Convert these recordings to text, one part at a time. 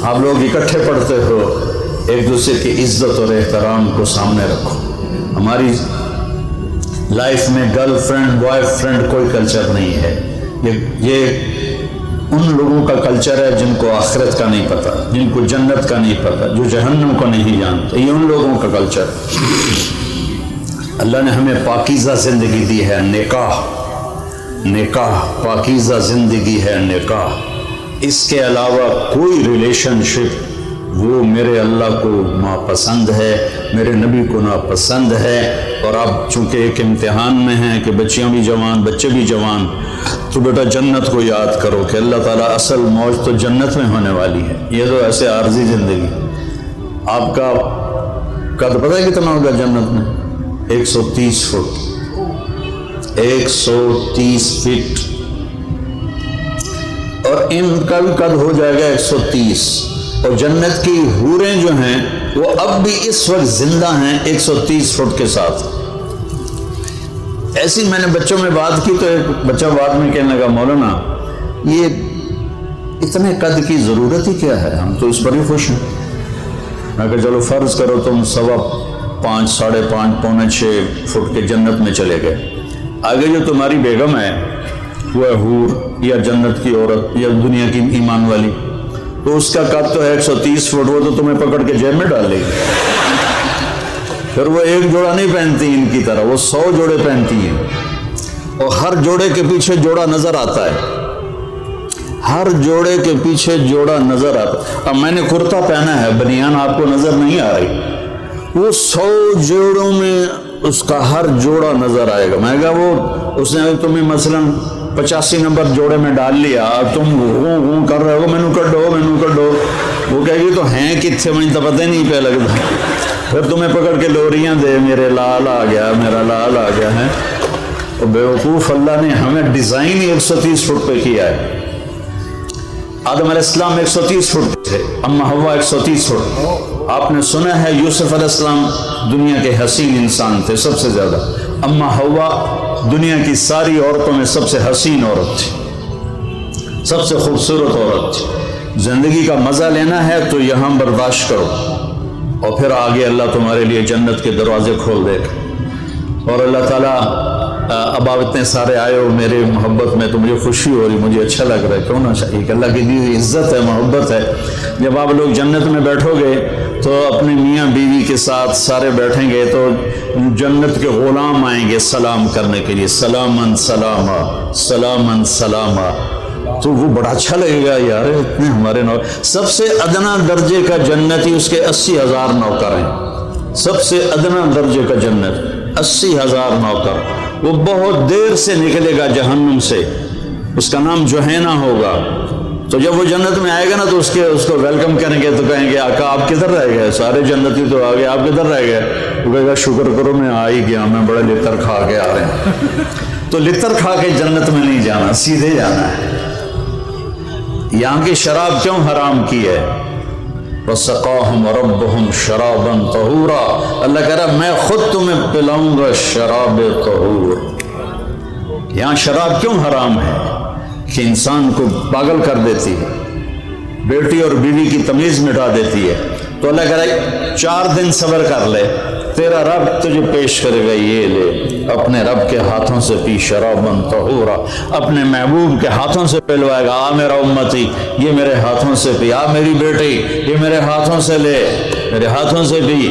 آپ لوگ اکٹھے پڑھتے ہو، ایک دوسرے کی عزت اور احترام کو سامنے رکھو۔ ہماری لائف میں گرل فرینڈ بوائے فرینڈ کوئی کلچر نہیں ہے، یہ ان لوگوں کا کلچر ہے جن کو آخرت کا نہیں پتہ، جن کو جنت کا نہیں پتہ، جو جہنم کو نہیں جانتے، یہ ان لوگوں کا کلچر ہے۔ اللہ نے ہمیں پاکیزہ زندگی دی ہے، نکاح پاکیزہ زندگی ہے نکاح، اس کے علاوہ کوئی ریلیشن شپ وہ میرے اللہ کو ناپسند ہے، میرے نبی کو ناپسند ہے۔ اور آپ چونکہ ایک امتحان میں ہیں کہ بچیاں بھی جوان بچے بھی جوان، تو بیٹا جنت کو یاد کرو کہ اللہ تعالیٰ اصل موج تو جنت میں ہونے والی ہے، یہ تو ایسے عارضی زندگی۔ آپ کا قد پتہ ہے کتنا ہوگا جنت میں؟ 130 فٹ، 130 فٹ، اور ان کا بھی قد ہو جائے گا 130۔ اور جنت کی حوریں جو ہیں وہ اب بھی اس وقت زندہ ہیں 130 فٹ کے ساتھ۔ ایسی میں نے بچوں میں بات کی تو ایک بچہ بعد میں کہنے لگا مولانا یہ اتنے قد کی ضرورت ہی کیا ہے، ہم تو اس پر ہی خوش ہیں۔ میں کہا چلو فرض کرو تم 5.25 ساڑھے 5 پونے 6 فٹ کے جنت میں چلے گئے، آگے جو تمہاری بیگم ہے وہ ہے حور یا جنت کی عورت یا دنیا کی ایمان والی، تو اس کا قد تو ہے 130 فٹ، وہ تو تمہیں پکڑ کے جیب میں ڈال لے گی۔ پھر وہ ایک جوڑا نہیں پہنتی ان کی طرح، وہ 100 جوڑے پہنتی ہیں، اور ہر جوڑے کے پیچھے جوڑا نظر آتا ہے، ہر جوڑے کے پیچھے جوڑا نظر آتا ہے۔ اب میں نے کرتا پہنا ہے، بنیان آپ کو نظر نہیں آ رہی، وہ 100 جوڑوں میں اس کا ہر جوڑا نظر آئے گا۔ میں کہا وہ اس نے تمہیں مثلاً 85 نمبر جوڑے میں ڈال لیا، تم وہ کر رہے ہو مینو کڈو، وہ کہے گی تو ہیں کتنے، مجھے تو پتہ ہی نہیں پہ لگتا، پھر تمہیں پکڑ کے لوریاں دے، میرے لال آ گیا، میرا لال آ گیا ہے۔ اور بیوقوف اللہ نے ہمیں ڈیزائن ہی 130 فٹ پہ کیا ہے۔ آدم علیہ السلام 130 فٹ تھے، اما حوا 130 فٹ۔ آپ نے سنا ہے یوسف علیہ السلام دنیا کے حسین انسان تھے سب سے زیادہ، اما حوا دنیا کی ساری عورتوں میں سب سے حسین عورت تھی، سب سے خوبصورت عورت تھی۔ زندگی کا مزہ لینا ہے تو یہاں برداشت کرو، اور پھر آگے اللہ تمہارے لیے جنت کے دروازے کھول دے گا۔ اور اللہ تعالیٰ اب آپ اتنے سارے آئے ہو میرے محبت میں تو مجھے خوشی ہو رہی، مجھے اچھا لگ رہا ہے، کیوں نہ چاہیے کہ اللہ کی دی ہوئی عزت ہے، محبت ہے۔ جب آپ لوگ جنت میں بیٹھو گے تو اپنے میاں بیوی کے ساتھ سارے بیٹھیں گے تو جنت کے غلام آئیں گے سلام کرنے کے لیے، سلامن سلاما سلامن سلاما، تو وہ بڑا اچھا لگے گا یار اتنے ہمارے نوکر۔ سب سے ادنا درجے کا جنتی اس کے 80,000 نوکر ہیں، سب سے ادنا درجے کا جنت 80,000 نوکر۔ وہ بہت دیر سے نکلے گا جہنم سے، اس کا نام جوہینا ہوگا۔ تو جب وہ جنت میں آئے گا نا تو اس کو ویلکم کریں گے تو کہیں گے آقا آپ کدھر رہ گئے، سارے جنتی تو آ گئے، آپ کدھر رہ گئے؟ وہ کہے گا شکر کرو میں آ ہی گیا، میں بڑے لطر کھا کے آ رہے ہیں۔ تو لطر کھا کے جنت میں نہیں جانا، سیدھے جانا ہے۔ یہاں کی شراب کیوں حرام کی ہے؟ وَسَقَاهُمْ رَبُّهُمْ شَرَابًا طَهُورًا، اللہ کہہ رہا میں خود تمہیں پلاؤں گا شراب طہور۔ یہاں شراب کیوں حرام ہے؟ کہ انسان کو پاگل کر دیتی ہے، بیٹی اور بیوی کی تمیز مٹا دیتی ہے۔ تو اللہ کہہ رہا ہے 4 دن صبر کر لے، تیرا رب تجھے پیش کرے گا، یہ لے اپنے رب کے ہاتھوں سے پی شرابً طہورا، اپنے محبوب کے ہاتھوں سے پلوائے گا، آ میرا امتی یہ میرے ہاتھوں سے پی، آ میری بیٹی یہ میرے ہاتھوں سے لے، میرے ہاتھوں سے پی۔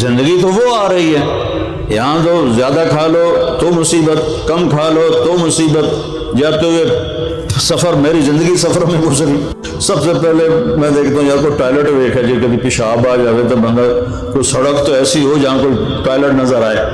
زندگی تو وہ آ رہی ہے، یہاں تو زیادہ کھا لو تو مصیبت، کم کھا لو تو مصیبت۔ جب تو یہ سفر میری زندگی سفر میں گزری، سب سے پہلے میں دیکھتا ہوں یا کوئی ٹوائلٹ دیکھا جی، کبھی پیشاب آ جائے تو بندہ کوئی سڑک تو ایسی ہو جہاں کوئی ٹوائلٹ نظر آئے،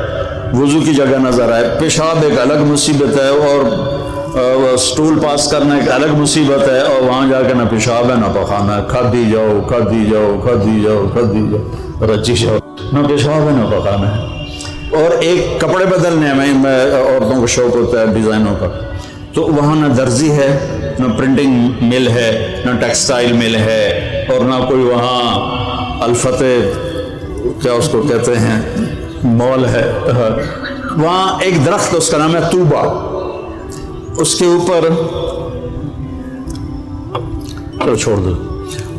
وضو کی جگہ نظر آئے۔ پیشاب ایک الگ مصیبت ہے، اور سٹول پاس کرنا ایک الگ مصیبت ہے، اور وہاں جا کے نہ پیشاب ہے نہ پخانہ ہے، کھاتی جاؤ کھاتی جاؤ کھاتی جاؤ کھاتی جاؤ رچی جاؤ، نہ پیشاب ہے نہ پخانہ ہے۔ اور ایک کپڑے بدلنے میں عورتوں کو شوق ہوتا ہے ڈیزائنوں کا، تو وہاں نہ درزی ہے، نہ پرنٹنگ مل ہے، نہ ٹیکسٹائل مل ہے، اور نہ کوئی وہاں الفتح کیا اس کو کہتے ہیں مال ہے۔ وہاں ایک درخت اس کا نام ہے طوبہ، اس کے اوپر چھوڑ دو،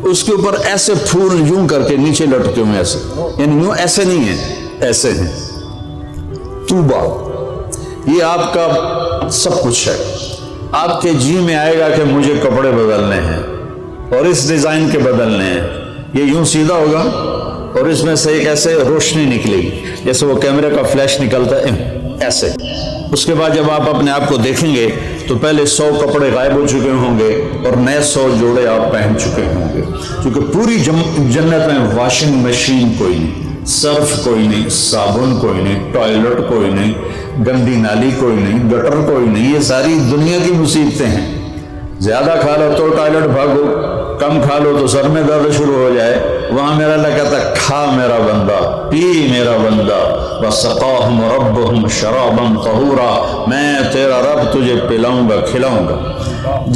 اس کے اوپر ایسے پھول یوں کر کے نیچے لٹکے ہوئے ایسے، یعنی یوں ایسے نہیں ہیں، ایسے ہیں. طوبہ، یہ آپ کا سب کچھ ہے. آپ کے جی میں آئے گا کہ مجھے کپڑے بدلنے ہیں اور اس ڈیزائن کے بدلنے ہیں. یہ یوں سیدھا ہوگا اور اس میں سے ایک ایسے روشنی نکلے گی جیسے وہ کیمرے کا فلیش نکلتا ہے ایسے. اس کے بعد جب آپ اپنے آپ کو دیکھیں گے تو پہلے 100 کپڑے غائب ہو چکے ہوں گے اور نئے 100 جوڑے آپ پہن چکے ہوں گے. کیونکہ پوری جنت میں واشنگ مشین کوئی نہیں، صرف کوئی نہیں، صابن کوئی نہیں، ٹوائلٹ کوئی نہیں، گندی نالی کوئی نہیں، گٹر کوئی نہیں. یہ ساری دنیا کی مصیبتیں ہیں. زیادہ کھا لو تو ٹوائلٹ بھاگو، کم کھا لو تو سر میں درد شروع ہو جائے. وہاں میرا اللہ کہتا ہے کھا میرا بندہ، پی میرا بندہ، وَسَقَاهُمْ رَبُّهُمْ شَرَابًا طَهُورًا، میں تیرا رب تجھے پلاؤں گا، کھلاؤں گا.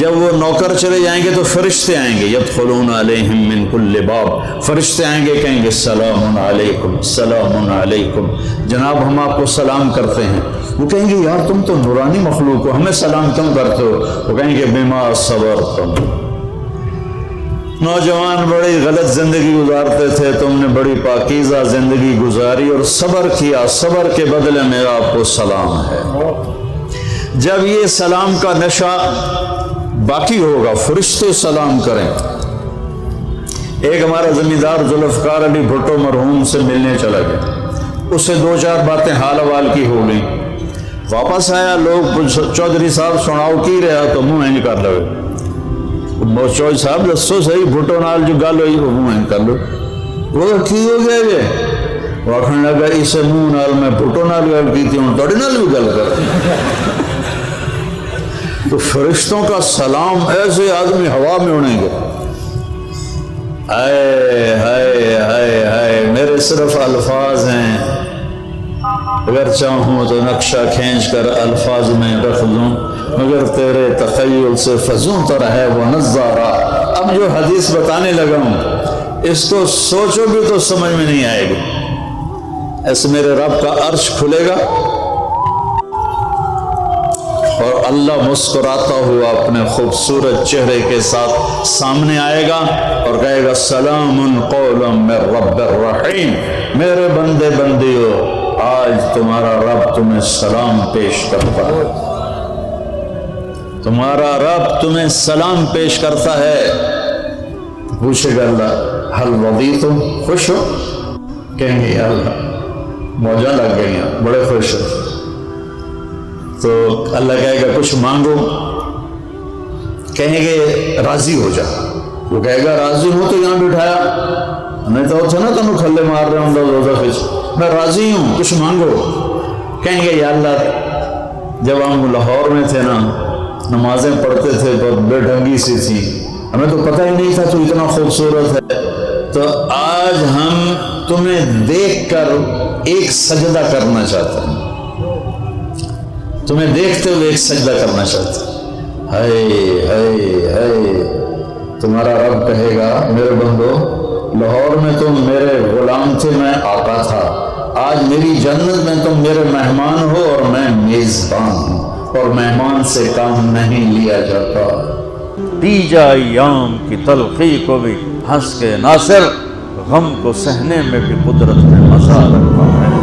جب وہ نوکر چلے جائیں گے تو فرشتے آئیں گے، يَدْخُلُونَ عَلَيْهِمْ مِنْ كُلِّ بَابٍ، فرشتے آئیں گے کہیں گے سلام علیکم، سلام علیکم، جناب ہم آپ کو سلام کرتے ہیں. وہ کہیں گے یار تم تو نورانی مخلوق ہو، ہمیں سلام کیوں کرتے ہو؟ وہ کہیں گے بما صبرتم، نوجوان بڑی غلط زندگی گزارتے تھے، تم نے بڑی پاکیزہ زندگی گزاری اور صبر کیا، صبر کے بدلے میرا آپ کو سلام ہے. جب یہ سلام کا نشہ باقی ہوگا فرشتے سلام کریں. ایک ہمارا زمیندار ذوالفقار علی بھٹو مرحوم سے ملنے چلا گیا، اس سے 2-4 باتیں حال حوال کی ہو گئی. واپس آیا، لوگ چودھری صاحب سناؤ کی رہا تو منہ اینج کر لو. چودھری صاحب دسو صحیح بھٹو نال جو گل ہوئی وہ منہ اینج کر لو. وہ کی ہو گیا جی؟ وہ آخر لگا اسے منہ نال میں بھٹو نال گل کی تھی ہوں توڑی نال بھی گل کر. تو فرشتوں کا سلام ایسے آدمی ہوا میں اڑیں گے. ہائے ہائے ہائے ہائے، میرے صرف الفاظ ہیں، اگر چاہوں تو نقشہ کھینچ کر الفاظ میں رکھ دوں، مگر تیرے تخیل سے فزوں تر ہے وہ نظارہ. اب جو حدیث بتانے لگا ہوں اس کو سوچو بھی تو سمجھ میں نہیں آئے گی. ایسے میرے رب کا عرش کھلے گا اور اللہ مسکراتا ہوا اپنے خوبصورت چہرے کے ساتھ سامنے آئے گا اور کہے گا سلام قولا من رب الرحیم، میرے بندے بندیو آج تمہارا رب تمہیں سلام پیش کرتا ہے، تمہارا رب تمہیں سلام پیش کرتا ہے. پوچھے گا اللہ حل رضیتم، خوش ہو؟ کہیں گے یا اللہ موجاں لگ گئی ہیں، بڑے خوش ہو. تو اللہ کہے گا کچھ مانگو، کہیں گے راضی ہو جا. وہ کہے گا راضی ہوں تو یہاں بٹھایا نہیں تو تھا نا تمہیں کھلے مار رہے ہوں دوزخ، میں راضی ہوں کچھ مانگو. کہیں گے یا اللہ جب ہم لاہور میں تھے نا نمازیں پڑھتے تھے تو بے ڈھنگی سی تھی، ہمیں تو پتہ ہی نہیں تھا تو اتنا خوبصورت ہے، تو آج ہم تمہیں دیکھ کر ایک سجدہ کرنا چاہتے ہیں، تمہیں دیکھتے ہوئے ایک سجدہ کرنا چاہتے ہیں. ہائے ہائے ہائے. تمہارا رب کہے گا میرے بندو لاہور میں تم میرے غلام تھے، میں آقا تھا، آج میری جنت میں تم میرے مہمان ہو اور میں میزبان ہوں، اور مہمان سے کام نہیں لیا جاتا. دیجا ایام کی تلخی کو بھی ہنس کے ناصر، غم کو سہنے میں بھی قدرت نے مزہ رکھا ہے.